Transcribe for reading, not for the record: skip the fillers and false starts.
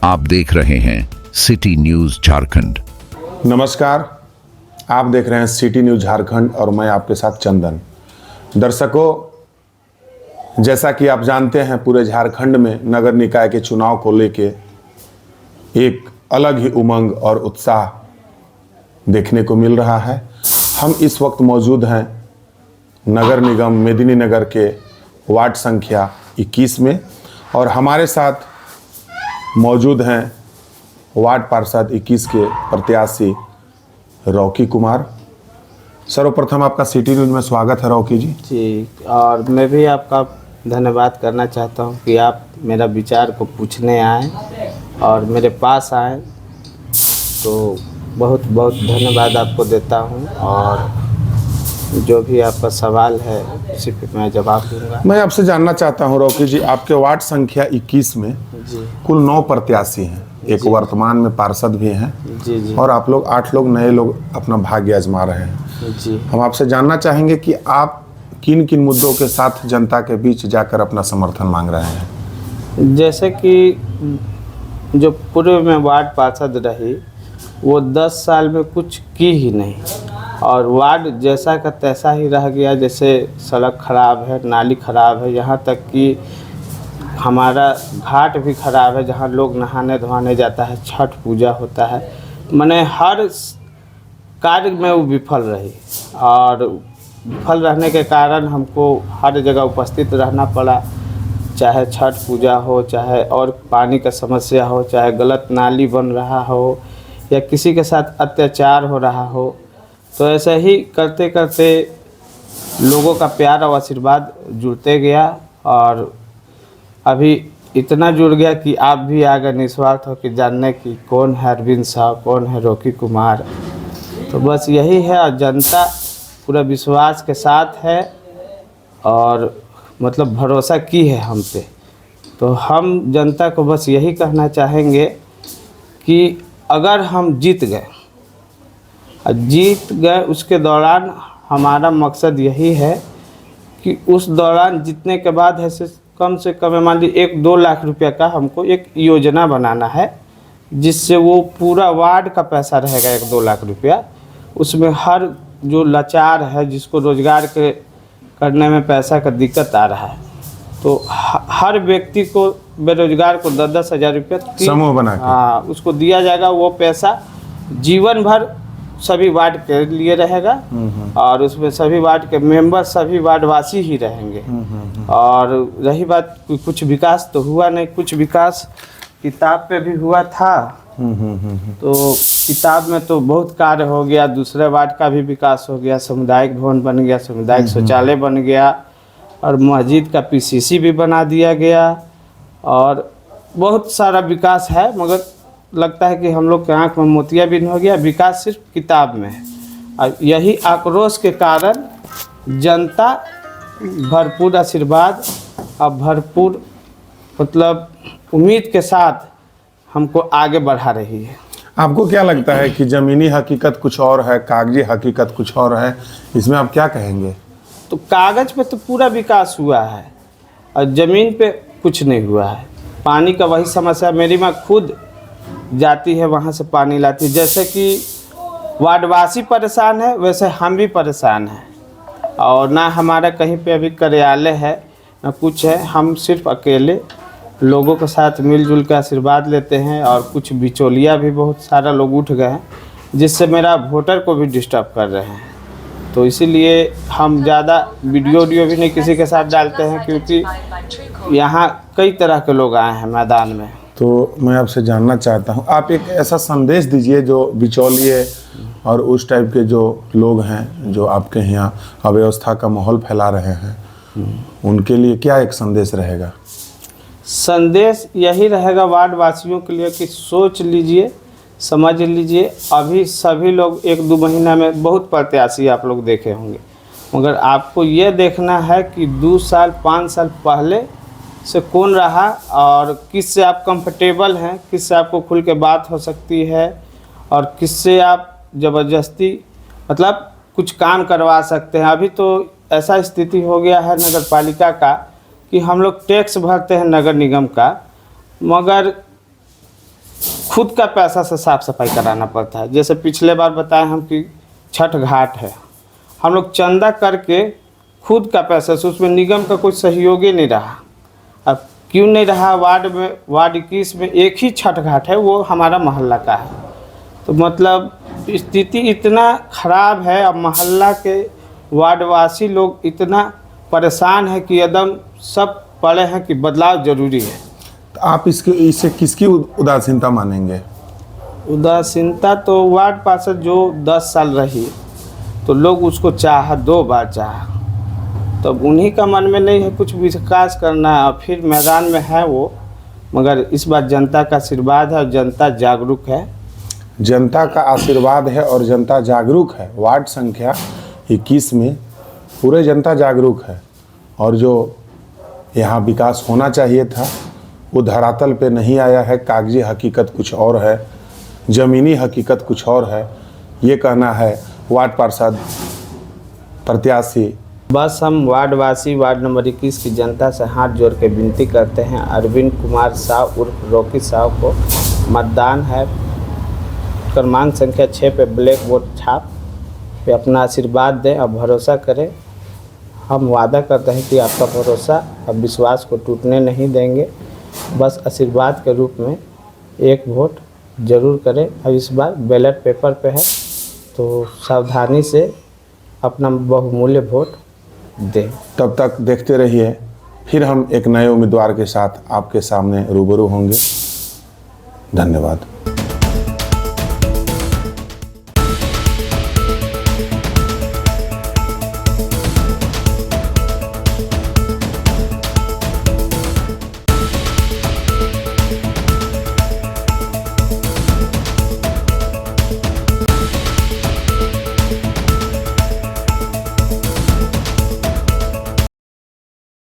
आप देख रहे हैं सिटी न्यूज झारखंड। नमस्कार, आप देख रहे हैं सिटी न्यूज झारखंड और मैं आपके साथ चंदन। दर्शकों, जैसा कि आप जानते हैं, पूरे झारखंड में नगर निकाय के चुनाव को लेके एक अलग ही उमंग और उत्साह देखने को मिल रहा है। हम इस वक्त मौजूद हैं नगर निगम मेदिनीनगर के वार्ड संख्या 21 में और हमारे साथ मौजूद हैं वार्ड पार्षद 21 के प्रत्याशी रॉकी कुमार। सर्वप्रथम आपका सिटी न्यूज में स्वागत है रॉकी जी। जी, और मैं भी आपका धन्यवाद करना चाहता हूं कि आप मेरा विचार को पूछने आए और मेरे पास आए, तो बहुत बहुत धन्यवाद आपको देता हूं। और जो भी आपका सवाल है उसी पे मैं जवाब दूंगा। मैं आपसे जानना चाहता हूं रॉकी जी, आपके वार्ड संख्या 21 में जी कुल 9 प्रत्याशी हैं, एक वर्तमान में पार्षद भी हैं जी जी और आप लोग 8 लोग नए लोग अपना भाग्य आजमा रहे हैं। जी। हम आपसे जानना चाहेंगे कि आप किन किन मुद्दों के साथ जनता के बीच जाकर अपना समर्थन मांग रहे हैं। जैसे कि जो पूर्व में वार्ड पार्षद रही वो 10 साल में कुछ की ही नहीं और वार्ड जैसा का तैसा ही रह गया। जैसे सड़क खराब है, नाली खराब है, यहाँ तक कि हमारा घाट भी खराब है जहाँ लोग नहाने धोने जाता है, छठ पूजा होता है। मैंने हर कार्य में वो विफल रही और विफल रहने के कारण हमको हर जगह उपस्थित रहना पड़ा, चाहे छठ पूजा हो, चाहे और पानी का समस्या हो, चाहे गलत नाली बन रहा हो या किसी के साथ अत्याचार हो रहा हो। तो ऐसे ही करते करते लोगों का प्यार और आशीर्वाद जुड़ते गया और अभी इतना जुड़ गया कि आप भी आगे निस्वार्थ हो कि जानने की कौन है अरविंद साहब, कौन है रॉकी कुमार। तो बस यही है और जनता पूरा विश्वास के साथ है और मतलब भरोसा की है हम पे। तो हम जनता को बस यही कहना चाहेंगे कि अगर हम जीत गए उसके दौरान हमारा मकसद यही है कि उस दौरान जीतने के बाद है से कम मान लीजिए 1-2 लाख रुपया का हमको एक योजना बनाना है, जिससे वो पूरा वार्ड का पैसा रहेगा 1-2 लाख रुपया। उसमें हर जो लाचार है, जिसको रोजगार के करने में पैसा का दिक्कत आ रहा है, तो हर व्यक्ति को बेरोजगार को 10-10 हज़ार रुपया समूह बना के हाँ उसको दिया जाएगा। वो पैसा जीवन भर सभी वार्ड के लिए रहेगा और उसमें सभी वार्ड के मेंबर सभी वार्डवासी ही रहेंगे। और रही बात कुछ विकास तो हुआ नहीं, कुछ विकास किताब पे भी हुआ था। तो किताब में तो बहुत कार्य हो गया, दूसरे वार्ड का भी विकास हो गया, सामुदायिक भवन बन गया, सामुदायिक शौचालय बन गया और मस्जिद का पीसीसी भी बना दिया गया और बहुत सारा विकास है। मगर लगता है कि हम लोग के आँख में मोतियाबिंद हो गया, विकास सिर्फ किताब में है। और यही आक्रोश के कारण जनता भरपूर आशीर्वाद और भरपूर मतलब उम्मीद के साथ हमको आगे बढ़ा रही है। आपको क्या लगता है कि ज़मीनी हकीकत कुछ और है, कागजी हकीकत कुछ और है, इसमें आप क्या कहेंगे? तो कागज़ पे तो पूरा विकास हुआ है और ज़मीन पे कुछ नहीं हुआ है। पानी का वही समस्या, मेरी माँ खुद जाती है वहाँ से पानी लाती है। जैसे कि वार्डवासी परेशान है वैसे हम भी परेशान हैं और ना हमारा कहीं पे अभी कार्यालय है ना कुछ है। हम सिर्फ अकेले लोगों के साथ मिलजुल कर आशीर्वाद लेते हैं और कुछ बिचौलिया भी बहुत सारा लोग उठ गए हैं, जिससे मेरा वोटर को भी डिस्टर्ब कर रहे हैं। तो इसीलिए हम ज़्यादा वीडियो भी नहीं किसी के साथ डालते हैं, क्योंकि यहाँ कई तरह के लोग आए हैं मैदान में। तो मैं आपसे जानना चाहता हूँ, आप एक ऐसा संदेश दीजिए जो बिचौलिए और उस टाइप के जो लोग हैं जो आपके यहाँ अव्यवस्था का माहौल फैला रहे हैं, उनके लिए क्या एक संदेश रहेगा? संदेश यही रहेगा वार्ड वासियों के लिए कि सोच लीजिए, समझ लीजिए। अभी सभी लोग 1-2 महीना में बहुत प्रत्याशी आप लोग देखे होंगे, मगर आपको ये देखना है कि 2 साल 5 साल पहले से कौन रहा और किससे आप कंफर्टेबल हैं, किससे आपको खुल के बात हो सकती है और किससे आप ज़बरदस्ती मतलब कुछ काम करवा सकते हैं। अभी तो ऐसा स्थिति हो गया है नगर पालिका का कि हम लोग टैक्स भरते हैं नगर निगम का, मगर खुद का पैसा से साफ सफाई कराना पड़ता है। जैसे पिछले बार बताए हम कि छठ घाट है, हम लोग चंदा करके खुद का पैसा से, उसमें निगम का कोई सहयोग ही नहीं रहा। अब क्यों नहीं रहा? वार्ड 21 में एक ही छठ घाट है, वो हमारा मोहल्ला का है। तो मतलब स्थिति इतना ख़राब है, अब मोहल्ला के वार्डवासी लोग इतना परेशान है कि एकदम सब पड़े हैं कि बदलाव ज़रूरी है। तो आप इससे किसकी उदासीनता मानेंगे? उदासीनता तो वार्ड पार्षद जो 10 साल रही, तो लोग उसको चाहा, 2 बार चाहा, तब उन्हीं का मन में नहीं है कुछ विकास करना है, और फिर मैदान में है वो। मगर इस बार जनता का आशीर्वाद है और जनता जागरूक है। जनता का आशीर्वाद है और जनता जागरूक है। वार्ड संख्या 21 में पूरे जनता जागरूक है, और जो यहाँ विकास होना चाहिए था वो धरातल पे नहीं आया है। कागजी हकीकत कुछ और है, ज़मीनी हकीकत कुछ और है, ये कहना है वार्ड पार्षद प्रत्याशी। बस हम वार्डवासी वार्ड नंबर 21 की जनता से हाथ जोड़ के विनती करते हैं, अरविंद कुमार साव उर्फ रॉकी साव को मतदान है, क्रमांक संख्या 6 पे ब्लैक वोट छाप पे अपना आशीर्वाद दें और भरोसा करें। हम वादा करते हैं कि आपका भरोसा और विश्वास को टूटने नहीं देंगे। बस आशीर्वाद के रूप में 1 वोट ज़रूर करें। और इस बार बैलेट पेपर पे है, तो सावधानी से अपना बहुमूल्य वोट दें। तब तक देखते रहिए, फिर हम एक नए उम्मीदवार के साथ आपके सामने रूबरू होंगे। धन्यवाद।